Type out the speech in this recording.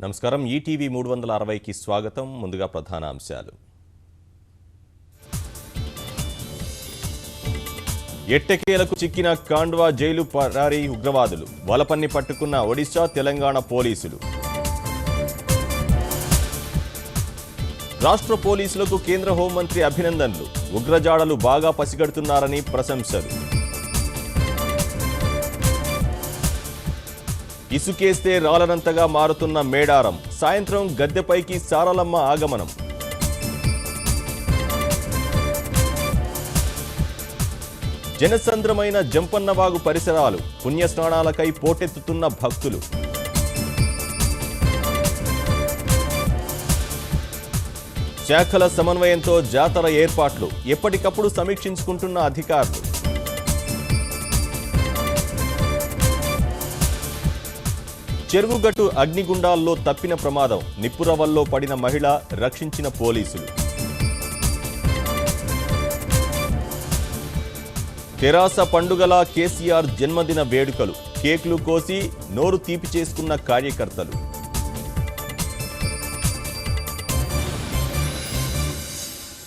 నమస్కారం ఈటీవీ 360కి స్వాగతం. ముందుగా ప్రధాన అంశాలు. ఎట్టకేలకు చిక్కిన కాండ్వా జైలు పరారీ ఉగ్రవాదులు. వలపన్ని పట్టుకున్న ఒడిశా, తెలంగాణ పోలీసులు. రాష్ట్ర పోలీసులకు కేంద్ర హోంమంత్రి అభినందనలు. ఉగ్రజాడలు బాగా పసిగడుతున్నారని ప్రశంసలు. ఇసుకేస్తే రాలనంతగా మారుతున్న మేడారం. సాయంత్రం గద్దెపైకి సారలమ్మ ఆగమనం. జనసంద్రమైన జంపన్నవాగు పరిసరాలు. పుణ్యస్నానాలకై పోటెత్తుతున్న భక్తులు. శాఖల సమన్వయంతో జాతర ఏర్పాట్లు. ఎప్పటికప్పుడు సమీక్షించుకుంటున్న అధికారులు. చెరువుగట్టు అగ్నిగుండాల్లో తప్పిన ప్రమాదం. నిప్పురవల్లో పడిన మహిళ రక్షించిన పోలీసులు. తెరాస పండుగల కేసీఆర్ జన్మదిన వేడుకలు. కేకులు కోసి నోరు తీపి చేసుకున్న కార్యకర్తలు.